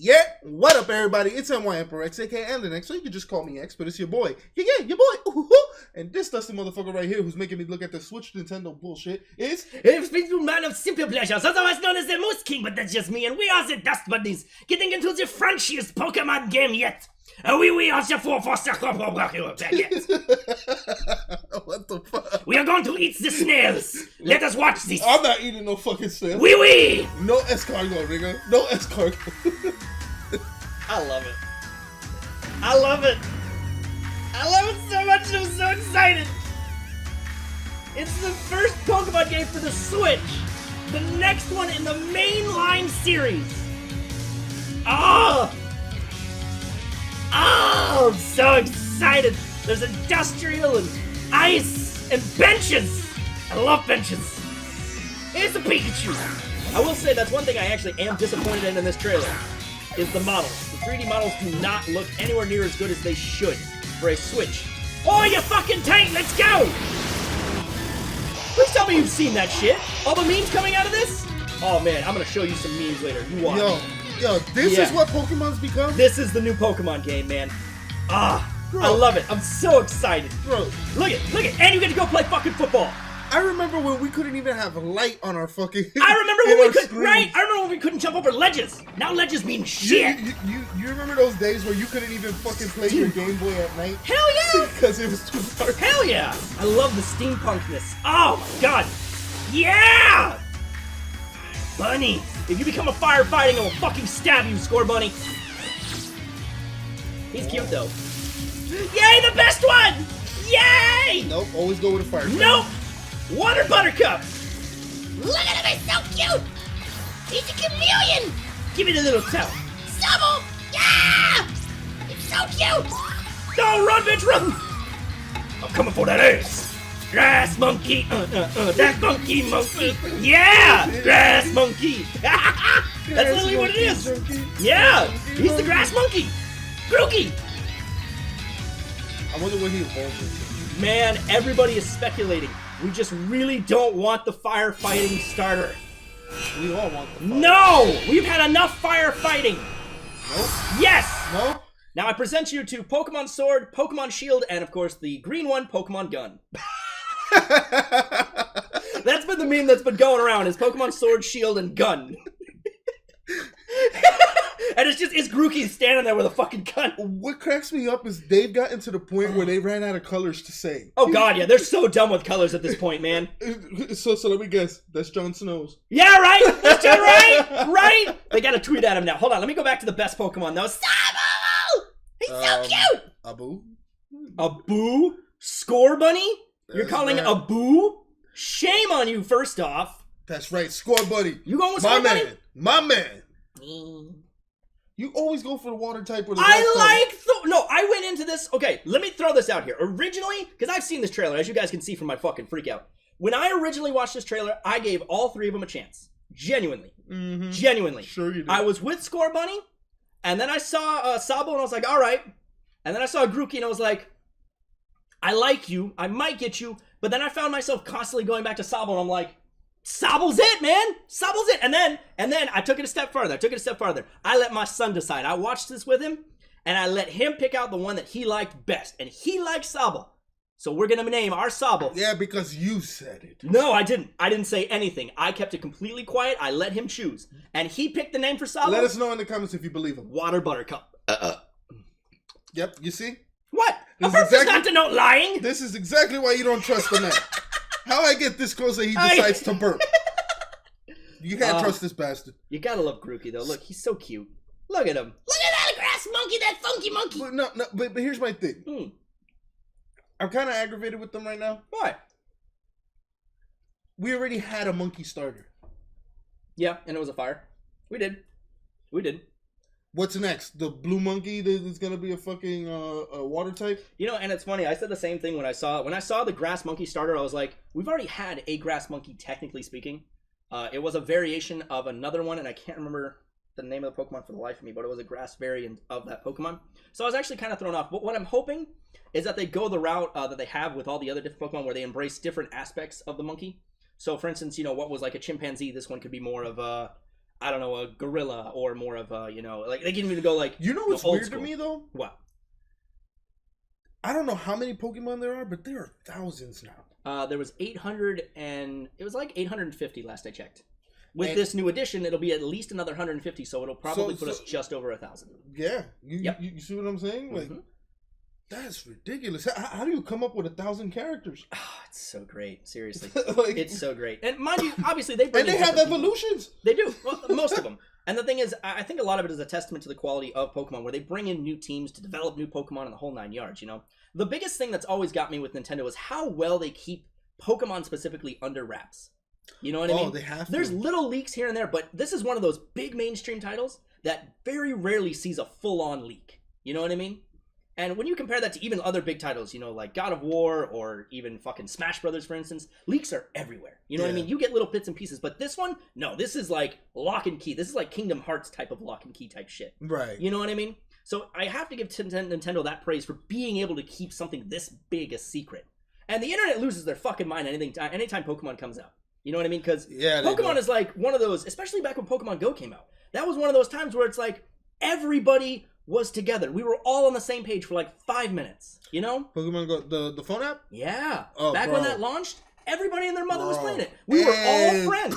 Yeah, what up, everybody? It's NY Emperor X, aka Allen X, so you can just call me X, but it's your boy. Yeah, your boy. Ooh-hoo. And this dusty motherfucker right here who's making me look at the Switch Nintendo bullshit is... It's been man of simple pleasures, otherwise known as the Moose King, but that's just me, and we are the Dust Budnies, getting into the Frenchiest Pokemon game yet. We are the four packets. What the fuck? We are going to eat the snails. Let us watch this. I'm not eating no fucking snail. Oui. No escargot, nigga. No escargot. I love it. I love it. I love it so much. I'm so excited. It's the first Pokemon game for the Switch. The next one in the mainline series. Oh, I'm so excited. There's industrial and ice and benches. I love benches. It's a Pikachu. I will say that's one thing I actually am disappointed in this trailer, is the models. The 3D models do not look anywhere near as good as they should for a Switch. Oh, you fucking tank, let's go! Please tell me you've seen that shit. All the memes coming out of this? Oh man, I'm gonna show you some memes later. You watch. Yo, this is what Pokemon's become? This is the new Pokemon game, man. Bro. I love it. I'm so excited. Bro. Look it, and you get to go play fucking football. I remember when we couldn't even have light on our fucking... I remember when we couldn't jump over ledges. Now ledges mean shit. You remember those days where you couldn't even fucking play your Game Boy at night? Hell yeah! Because it was too dark. Hell yeah! I love the steampunkness. Oh my god. Yeah! Bunny, if you become a firefighting, I will fucking stab you, Score Bunny. He's cute though. Yay, the best one! Yay! Nope, always go with a fire. Nope! Water Buttercup! Look at him, he's so cute! He's a chameleon! Give me the little toe. Stubble! Yeah! It's so cute! No, run, bitch, run! I'm coming for that ass! Grass monkey! That monkey! Yeah! Grass monkey! That's literally what it is! Yeah! He's the grass monkey! Grookey! I wonder what he evolved into. Man, everybody is speculating. We just really don't want the firefighting starter. We all want the fire. No! We've had enough firefighting! Nope. Yes! No? Now I present you to Pokemon Sword, Pokemon Shield, and of course the green one, Pokemon Gun. That's been the meme that's been going around, is Pokemon Sword, Shield, and Gun. And it's Grookey standing there with a fucking gun. What cracks me up is they've gotten to the point where they ran out of colors to say. Oh god, yeah, they're so done with colors at this point, man. So let me guess, that's Jon Snow's. Yeah, right? That's right? They gotta tweet at him now. Hold on, let me go back to the best Pokemon though. Stubble! He's so cute! Abu? Score Bunny? You're calling right. Abu? Shame on you, first off. That's right, Score Buddy. You going with my Score man, Bunny? my man. You always go for the water type or the No, I went into this. Okay, let me throw this out here. Originally, because I've seen this trailer, as you guys can see from my fucking freak out. When I originally watched this trailer, I gave all three of them a chance. Genuinely. Mm-hmm. Genuinely. Sure you did. I was with Score Bunny, and then I saw Sabo, and I was like, all right. And then I saw Grookey, and I was like, I like you. I might get you. But then I found myself constantly going back to Sabo, and I'm like, Sabo's it, man. Sabo's it. And then I took it a step further. I let my son decide. I watched this with him, and I let him pick out the one that he liked best. And he liked Sabo. So we're going to name our Sabo. Yeah, because you said it. No, I didn't. I didn't say anything. I kept it completely quiet. I let him choose. And he picked the name for Sabo. Let us know in the comments if you believe him. Water Buttercup. Yep, you see? What? This A person's exactly- not to know lying. This is exactly why you don't trust the man. How I get this close that he decides to burp? You can't trust this bastard. You gotta love Grookey though. Look, he's so cute. Look at him. Look at that grass monkey, that funky monkey! But here's my thing. I'm kind of aggravated with them right now. Why? We already had a monkey starter. Yeah, and it was a fire. We did. What's next? The blue monkey that is gonna be a fucking a water type? You know, and it's funny. I said the same thing when I saw the grass monkey starter. I was like, we've already had a grass monkey, technically speaking. It was a variation of another one, and I can't remember the name of the Pokemon for the life of me, but it was a grass variant of that Pokemon. So I was actually kind of thrown off. But what I'm hoping is that they go the route that they have with all the other different Pokemon, where they embrace different aspects of the monkey. So, for instance, you know, what was like a chimpanzee, this one could be more of a I don't know, a gorilla or more of a, like they can even go like, You know what's old weird school. to me though? What? I don't know how many Pokemon there are, but there are thousands now. There was 800 and it was like 850 last I checked. With this new edition, it'll be at least another 150, so it'll probably put us just over 1,000. Yeah, you see what I'm saying? Like, that's ridiculous. How do you come up with 1,000 characters? Oh, it's so great. Seriously, like, it's so great. And mind you, obviously they bring and they have evolutions. They do, well, most of them. And the thing is, I think a lot of it is a testament to the quality of Pokemon, where they bring in new teams to develop new Pokemon in the whole 9 yards. The biggest thing that's always got me with Nintendo is how well they keep Pokemon specifically under wraps. You know what I mean? They have to. There's little leaks here and there, but this is one of those big mainstream titles that very rarely sees a full-on leak. You know what I mean? And when you compare that to even other big titles, like God of War or even fucking Smash Brothers, for instance, leaks are everywhere. You know what I mean? You get little bits and pieces, but this one, no, this is like lock and key. This is like Kingdom Hearts type of lock and key type shit. Right. You know what I mean? So I have to give Nintendo that praise for being able to keep something this big a secret. And the internet loses their fucking mind anytime Pokemon comes out. You know what I mean? Because Pokemon is like one of those, especially back when Pokemon Go came out. That was one of those times where it's like everybody was together. We were all on the same page for like 5 minutes. Pokemon Go, the phone app? Yeah. Oh, back when that launched, everybody and their mother was playing it. We were all friends.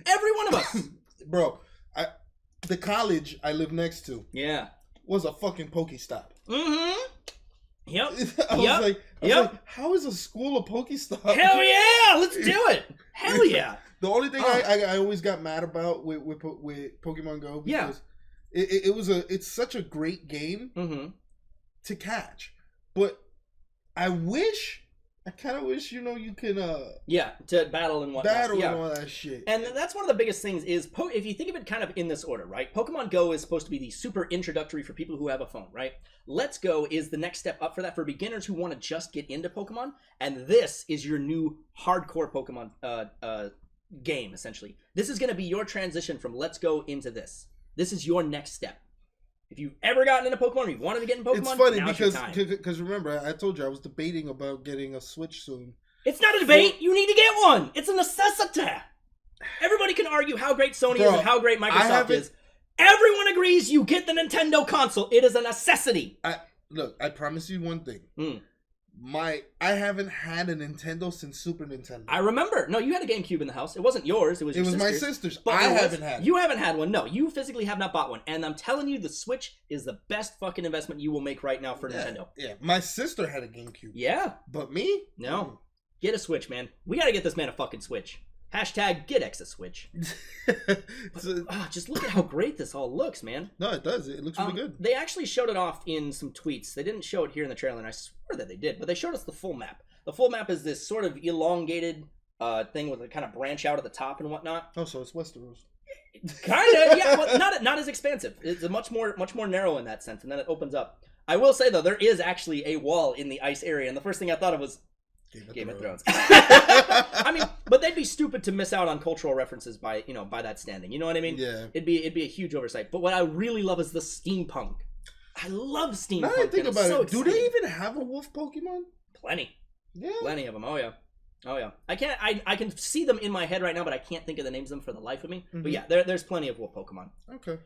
Every one of us. Bro, the college I live next to was a fucking Pokestop. Mm-hmm. Yep. I was like, how is a school a Pokestop? Hell yeah! Let's do it! Hell yeah! The only thing I always got mad about with Pokemon Go, because it's such a great game to catch, but I kind of wish you can to battle and whatnot. And all that shit. And that's one of the biggest things is if you think of it kind of in this order, right? Pokemon Go is supposed to be the super introductory for people who have a phone, right? Let's Go is the next step up for that for beginners who want to just get into Pokemon, and this is your new hardcore Pokemon game, essentially. This is going to be your transition from Let's Go into this. This is your next step. If you've ever gotten into Pokemon or you wanted to get in Pokemon, it's funny now's because remember, I told you I was debating about getting a Switch soon. It's not a debate. You need to get one. It's a necessity. Everybody can argue how great Sony is and how great Microsoft is. Everyone agrees you get the Nintendo console. It is a necessity. I promise you one thing. I haven't had a Nintendo since Super Nintendo. I remember. No, you had a GameCube in the house. It wasn't yours. It was my sister's. But I haven't had it. You haven't had one. No, you physically have not bought one. And I'm telling you, the Switch is the best fucking investment you will make right now for Nintendo. Yeah, my sister had a GameCube. Yeah. But me? No. Get a Switch, man. We gotta get this man a fucking Switch. Hashtag get X a Switch. Just look at how great this all looks, man. No, it does. It looks really good. They actually showed it off in some tweets. They didn't show it here in the trailer, and I swear that they did. But they showed us the full map. The full map is this sort of elongated thing with a kind of branch out at the top and whatnot. Oh, so it's Westeros. Kind of, yeah. But not as expansive. It's a much more narrow in that sense, and then it opens up. I will say though, there is actually a wall in the ice area, and the first thing I thought of was Game of Thrones. I mean, but they'd be stupid to miss out on cultural references by that standing. You know what I mean? Yeah. It'd be a huge oversight. But what I really love is the steampunk. I love steampunk. Now I think about it. Do they exciting. even have a wolf Pokemon? Plenty. Yeah. Plenty of them. Oh yeah. I can see them in my head right now, but I can't think of the names of them for the life of me. Mm-hmm. But yeah, there's plenty of wolf Pokemon. Okay.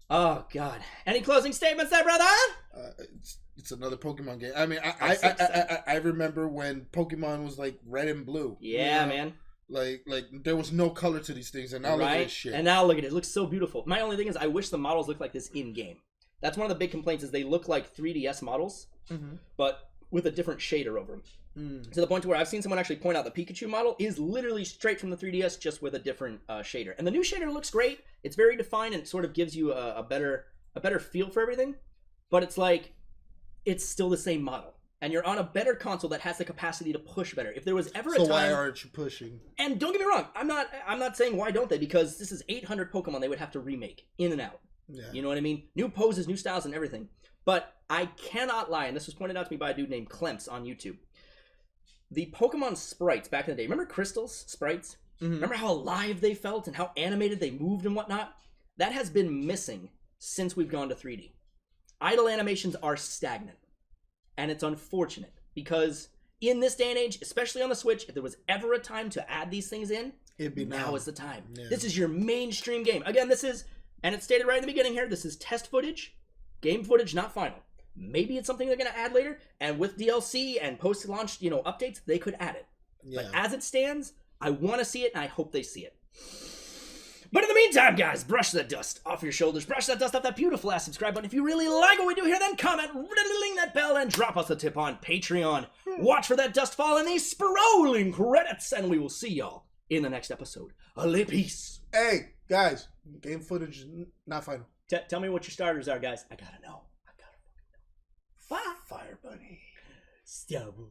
Oh God. Any closing statements there, brother? It's another Pokemon game. I mean, I remember when Pokemon was like red and blue. Yeah, man. Like there was no color to these things, and now look at this shit. And now look at it. It looks so beautiful. My only thing is, I wish the models looked like this in game. That's one of the big complaints is they look like 3DS models, but with a different shader over them. To the point where I've seen someone actually point out the Pikachu model is literally straight from the 3DS, just with a different shader. And the new shader looks great. It's very defined and it sort of gives you a better feel for everything. But it's like, it's still the same model. And you're on a better console that has the capacity to push better. If there was ever a time... So why aren't you pushing? And don't get me wrong, I'm not saying why don't they, because this is 800 Pokemon they would have to remake in and out. Yeah. You know what I mean? New poses, new styles, and everything. But I cannot lie, and this was pointed out to me by a dude named Clemps on YouTube. The Pokemon sprites back in the day, remember Crystal's sprites? Remember how alive they felt and how animated they moved and whatnot? That has been missing since we've gone to 3D. Idle animations are stagnant. And it's unfortunate because in this day and age, especially on the Switch, if there was ever a time to add these things in, Now is the time. Yeah. This is your mainstream game. Again, this is, and it's stated right in the beginning here, this is test footage, game footage, not final. Maybe it's something they're going to add later, and with DLC and post-launch, updates, they could add it. Yeah. But as it stands, I want to see it, and I hope they see it. But in the meantime, guys, brush that dust off your shoulders. Brush that dust off that beautiful ass subscribe button. If you really like what we do here, then comment, ring that bell, and drop us a tip on Patreon. Watch for that dust fall in these scrolling credits, and we will see y'all in the next episode. Allez, peace. Hey, guys, game footage, not final. Tell me what your starters are, guys. I gotta know. Fire Bunny. Stubble.